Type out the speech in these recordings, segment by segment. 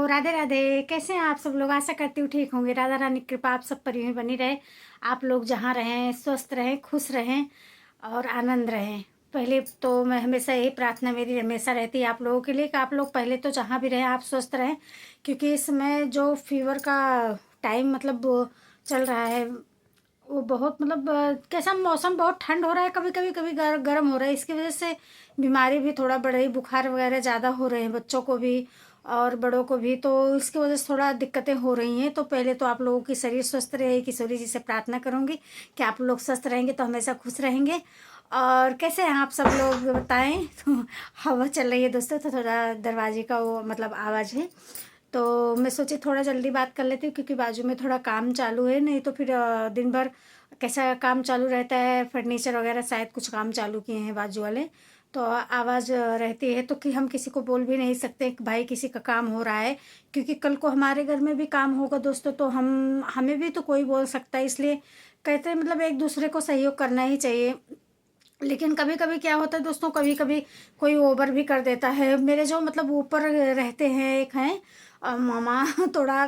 राधे राधे। कैसे हैं आप सब लोग? आशा करती हूँ ठीक होंगे। राधा रानी की कृपा आप सब पर यूं ही बनी रहे। आप लोग जहाँ रहें स्वस्थ रहें, खुश रहें और आनंद रहें। पहले तो मैं हमेशा यही प्रार्थना मेरी हमेशा रहती है आप लोगों के लिए कि आप लोग पहले तो जहाँ भी रहें आप स्वस्थ रहें, क्योंकि इस समय जो फीवर का टाइम मतलब वो चल रहा है, वो बहुत मतलब कैसा मौसम, बहुत ठंड हो रहा है, कभी कभी कभी गर्म हो रहा है। इसकी वजह से बीमारी भी थोड़ा बढ़ रही, बुखार वगैरह ज़्यादा हो रहे हैं बच्चों को भी और बड़ों को भी। तो इसकी वजह से थोड़ा दिक्कतें हो रही हैं। तो पहले तो आप लोगों की शरीर स्वस्थ रहे, किशोरी जी से प्रार्थना करूँगी कि आप लोग स्वस्थ रहेंगे तो हमेशा खुश रहेंगे। और कैसे हैं आप सब लोग बताएं। तो हवा चल रही है दोस्तों, तो थोड़ा दरवाजे का वो मतलब आवाज़ है। तो मैं सोची थोड़ा जल्दी बात कर लेती हूँ, क्योंकि बाजू में थोड़ा काम चालू है, नहीं तो फिर दिन भर कैसा काम चालू रहता है। फर्नीचर वगैरह शायद कुछ काम चालू किए हैं बाजू वाले, तो आवाज़ रहती है। तो कि हम किसी को बोल भी नहीं सकते कि भाई किसी का काम हो रहा है, क्योंकि कल को हमारे घर में भी काम होगा दोस्तों, तो हमें भी तो कोई बोल सकता है। इसलिए कहते हैं मतलब एक दूसरे को सहयोग करना ही चाहिए। लेकिन कभी कभी क्या होता है दोस्तों, कभी कभी कोई ओवर भी कर देता है। मेरे जो मतलब ऊपर रहते हैं, एक हैं मामा थोड़ा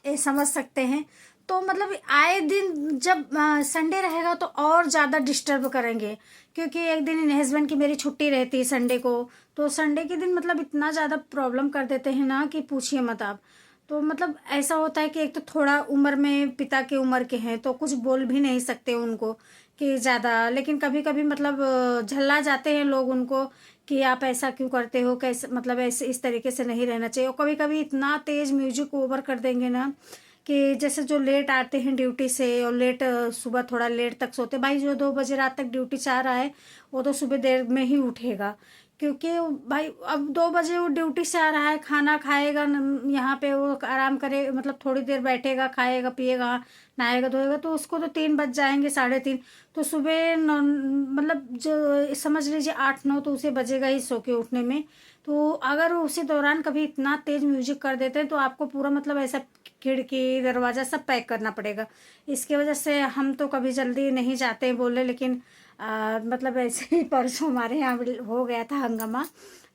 ये समझ सकते हैं। तो मतलब आए दिन जब संडे रहेगा तो और ज़्यादा डिस्टर्ब करेंगे, क्योंकि एक दिन इन हस्बैंड की मेरी छुट्टी रहती है संडे को। तो संडे के दिन मतलब इतना ज़्यादा प्रॉब्लम कर देते हैं ना कि पूछिए मत आप। तो मतलब ऐसा होता है कि एक तो थोड़ा उम्र में पिता की उम्र के हैं, तो कुछ बोल भी नहीं सकते उनको कि ज़्यादा। लेकिन कभी कभी मतलब झल्ला जाते हैं लोग उनको कि आप ऐसा क्यों करते हो, कैसे मतलब ऐसे इस तरीके से नहीं रहना चाहिए। और कभी कभी इतना तेज़ म्यूजिक ओवर कर देंगे ना कि जैसे जो लेट आते हैं ड्यूटी से और लेट सुबह थोड़ा लेट तक सोते, भाई जो 2 बजे रात तक ड्यूटी से आ रहा है वो तो सुबह देर में ही उठेगा। क्योंकि भाई अब 2 बजे वो ड्यूटी से आ रहा है, खाना खाएगा यहाँ पे वो आराम करे, मतलब थोड़ी देर बैठेगा, खाएगा पिएगा, नहाएगा धोएगा, तो उसको तो 3 बज जाएंगे, 3:30। तो सुबह मतलब जो समझ लीजिए 8-9 तो उसे बजेगा ही सो के उठने में। तो अगर उसी दौरान कभी इतना तेज म्यूजिक कर देते हैं तो आपको पूरा मतलब ऐसा खिड़की दरवाज़ा सब पैक करना पड़ेगा। इसकी वजह से हम तो कभी जल्दी नहीं जाते हैं बोले, लेकिन मतलब ऐसे ही परसों हमारे यहाँ हो गया था हंगामा।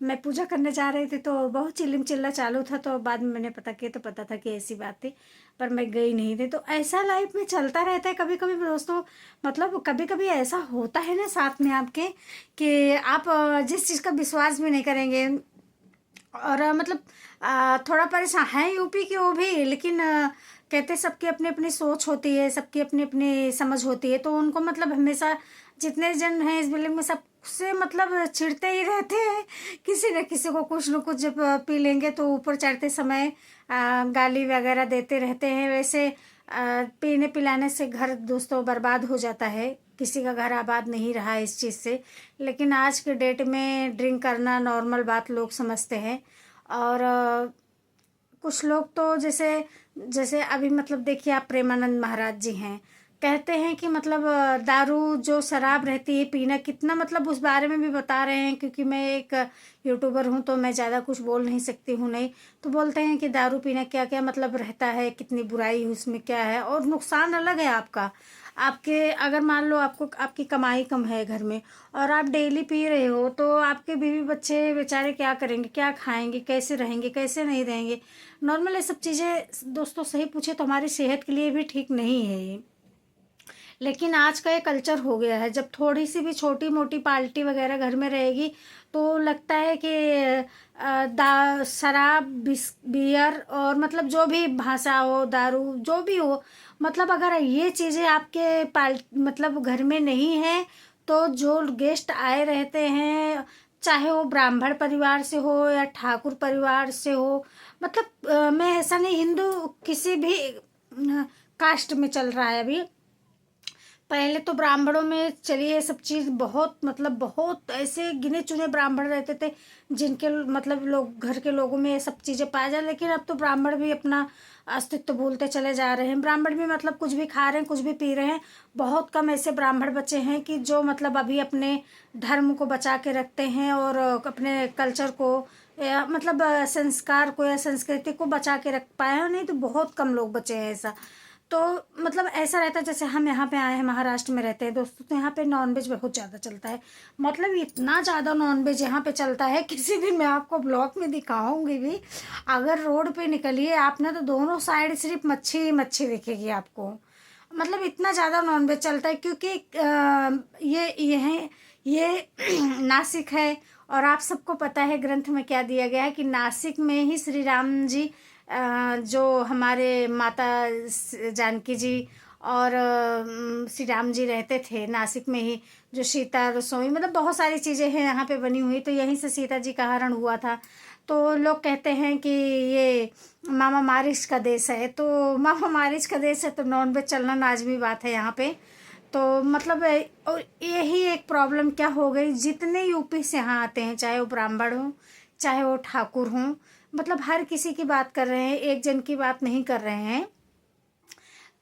मैं पूजा करने जा रही थी तो बहुत चिल्लम चिल्ला चालू था, तो बाद में मैंने पता किया तो पता था कि ऐसी बात थी, पर मैं गई नहीं थी। तो ऐसा लाइफ में चलता रहता है कभी कभी दोस्तों। मतलब कभी कभी ऐसा होता है ना साथ में आपके कि आप जिस चीज़ का विश्वास भी नहीं करेंगे। और मतलब थोड़ा परेशान है यूपी की वो भी, लेकिन कहते सबकी अपनी अपनी सोच होती है, सबकी अपनी अपनी समझ होती है। तो उनको मतलब हमेशा जितने जन हैं इस बिल्डिंग में सबसे मतलब चिढ़ते ही रहते हैं। किसी न किसी को कुछ न कुछ जब पी लेंगे तो ऊपर चढ़ते समय गाली वगैरह देते रहते हैं। वैसे पीने पिलाने से घर दोस्तों बर्बाद हो जाता है, किसी का घर आबाद नहीं रहा है इस चीज़ से। लेकिन आज के डेट में ड्रिंक करना नॉर्मल बात लोग समझते हैं। और कुछ लोग तो जैसे जैसे अभी मतलब देखिए आप प्रेमानंद महाराज जी हैं, कहते हैं कि मतलब दारू जो शराब रहती है पीना कितना, मतलब उस बारे में भी बता रहे हैं। क्योंकि मैं एक यूट्यूबर हूँ तो मैं ज़्यादा कुछ बोल नहीं सकती हूँ, नहीं तो बोलते हैं कि दारू पीना क्या क्या मतलब रहता है, कितनी बुराई उसमें क्या है, और नुकसान अलग है आपका। आपके अगर मान लो आपको आपकी कमाई कम है घर में और आप डेली पी रहे हो, तो आपके बीवी बच्चे बेचारे क्या करेंगे, क्या खाएंगे, कैसे रहेंगे, कैसे नहीं रहेंगे। नॉर्मल ये सब चीज़ें दोस्तों सही पूछे तो हमारी सेहत के लिए भी ठीक नहीं है ये। लेकिन आज का ये कल्चर हो गया है, जब थोड़ी सी भी छोटी मोटी पार्टी वगैरह घर में रहेगी तो लगता है कि दा शराब बियर और मतलब जो भी भाषा हो, दारू जो भी हो, मतलब अगर ये चीज़ें आपके मतलब घर में नहीं है, तो जो गेस्ट आए रहते हैं, चाहे वो ब्राह्मण परिवार से हो या ठाकुर परिवार से हो, मतलब मैं ऐसा नहीं, हिंदू किसी भी कास्ट में चल रहा है अभी। पहले तो ब्राह्मणों में चलिए ये सब चीज़ बहुत मतलब बहुत ऐसे गिने चुने ब्राह्मण रहते थे जिनके मतलब लोग घर के लोगों में ये सब चीज़ें पाया जाए। लेकिन अब तो ब्राह्मण भी अपना अस्तित्व भूलते चले जा रहे हैं। ब्राह्मण भी मतलब कुछ भी खा रहे हैं, कुछ भी पी रहे हैं। बहुत कम ऐसे ब्राह्मण बचे हैं कि जो मतलब अभी अपने धर्म को बचा के रखते हैं और अपने कल्चर को या मतलब संस्कार को या संस्कृति को बचा के रख पाए हैं, नहीं तो बहुत कम लोग बचे हैं ऐसा। तो मतलब ऐसा रहता है जैसे हम यहाँ पे आए हैं, महाराष्ट्र में रहते हैं दोस्तों, तो यहाँ पे नॉनवेज बहुत ज़्यादा चलता है। मतलब इतना ज़्यादा नॉनवेज यहाँ पे चलता है, किसी दिन मैं आपको ब्लॉग में दिखाऊंगी भी। अगर रोड पे निकलिए आप ना, तो दोनों साइड सिर्फ मच्छी ही मच्छी दिखेगी आपको। मतलब इतना ज़्यादा नॉनवेज चलता है, क्योंकि ये नासिक है, और आप सबको पता है ग्रंथ में क्या दिया गया है कि नासिक में ही श्री राम जी, जो हमारे माता जानकी जी और श्री राम जी रहते थे नासिक में ही। जो सीता रसोई, मतलब बहुत सारी चीज़ें हैं यहाँ पे बनी हुई, तो यहीं से सीता जी का हरण हुआ था। तो लोग कहते हैं कि ये मामा मारिच का देश है, तो मामा मारिच का देश है तो नॉनवेज चलना लाजमी बात है यहाँ पे। तो मतलब और यही एक प्रॉब्लम क्या हो गई, जितने यूपी से यहाँ आते हैं, चाहे वो ब्राह्मण हो चाहे वो ठाकुर हों, मतलब हर किसी की बात कर रहे हैं, एक जन की बात नहीं कर रहे हैं।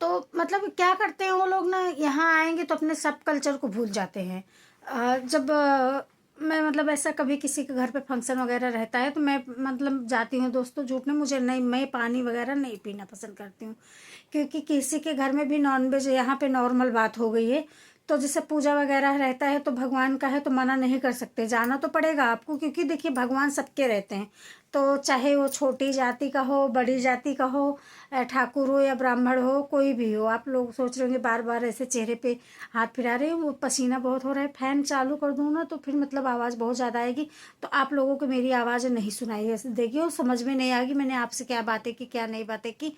तो मतलब क्या करते हैं वो लोग ना, यहाँ आएंगे तो अपने सब कल्चर को भूल जाते हैं। जब मैं मतलब ऐसा कभी किसी के घर पे फंक्शन वगैरह रहता है तो मैं मतलब जाती हूँ दोस्तों, झूठ नहीं, मुझे नहीं, मैं पानी वगैरह नहीं पीना पसंद करती हूँ, क्योंकि किसी के घर में भी नॉनवेज यहाँ पे नॉर्मल बात हो गई है। तो जैसे पूजा वगैरह रहता है तो भगवान का है तो मना नहीं कर सकते, जाना तो पड़ेगा आपको, क्योंकि देखिए भगवान सबके रहते हैं। तो चाहे वो छोटी जाति का हो, बड़ी जाति का हो, ठाकुर हो या ब्राह्मण हो, कोई भी हो। आप लोग सोच रहे होंगे बार बार ऐसे चेहरे पे हाथ फिरा रहे हो, वो पसीना बहुत हो रहा है, फैन चालू कर दूँ ना तो फिर मतलब आवाज़ बहुत ज़्यादा आएगी, तो आप लोगों को मेरी आवाज़ नहीं सुनाई देगी और समझ में नहीं आएगी मैंने आपसे क्या बातें की क्या नहीं बातें की।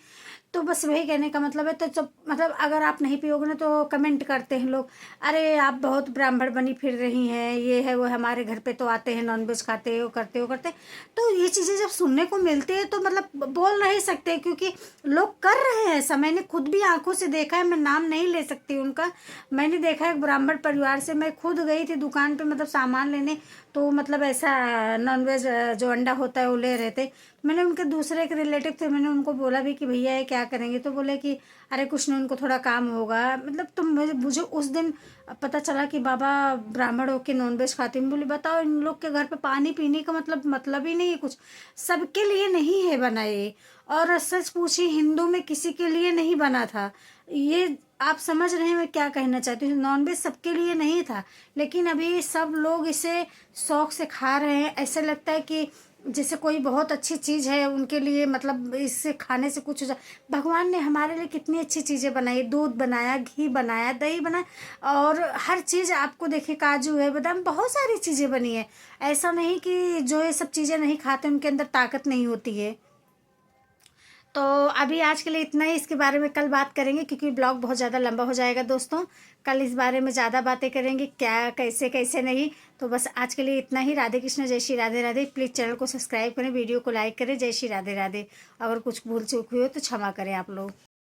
तो बस वही कहने का मतलब है। तो जब मतलब अगर आप नहीं पियोगे ना तो कमेंट करते हैं लोग, अरे आप बहुत ब्राह्मण बनी फिर रही हैं, ये है वो, हमारे घर पे तो आते हैं नॉनवेज खाते हो करते हो करते। तो ये चीज़ें जब सुनने को मिलती है तो मतलब बोल नहीं सकते, क्योंकि लोग कर रहे हैं ऐसा। मैंने खुद भी आंखों से देखा है, मैं नाम नहीं ले सकती उनका। मैंने देखा है ब्राह्मण परिवार से, मैं खुद गई थी दुकान पे मतलब सामान लेने, तो मतलब ऐसा नॉनवेज जो अंडा होता है वो ले रहे थे। मैंने उनके दूसरे एक रिलेटिव थे, मैंने उनको बोला भी कि भैया ये क्या करेंगे, तो बोले कि अरे कुछ नहीं, उनको थोड़ा काम होगा। मतलब तो मुझे उस दिन पता चला कि बाबा ब्राह्मण होके नॉनवेज खाते हैं। बोले बताओ, इन लोग के घर पे पानी पीने का मतलब ही नहीं है कुछ, सबके लिए नहीं है बना ये। और सच पूछी, हिंदू में किसी के लिए नहीं बना था ये। आप समझ रहे हैं मैं क्या कहना चाहती हूँ, नॉनवेज सबके लिए नहीं था, लेकिन अभी सब लोग इसे शौक से खा रहे हैं। ऐसे लगता है कि जैसे कोई बहुत अच्छी चीज़ है उनके लिए, मतलब इससे खाने से कुछ हो जाए। भगवान ने हमारे लिए कितनी अच्छी चीज़ें बनाई, दूध बनाया, घी बनाया, दही बनाया, और हर चीज़ आपको देखिए, काजू है, बादाम, बहुत सारी चीज़ें बनी है। ऐसा नहीं कि जो ये सब चीज़ें नहीं खाते उनके अंदर ताकत नहीं होती है। तो अभी आज के लिए इतना ही, इसके बारे में कल बात करेंगे, क्योंकि ब्लॉग बहुत ज़्यादा लंबा हो जाएगा दोस्तों। कल इस बारे में ज़्यादा बातें करेंगे, क्या कैसे कैसे नहीं। तो बस आज के लिए इतना ही। राधे कृष्ण, जय श्री राधे राधे। प्लीज़ चैनल को सब्सक्राइब करें, वीडियो को लाइक करें। जय श्री राधे राधे। अगर कुछ भूल चूक हुई हो तो क्षमा करें आप लोग।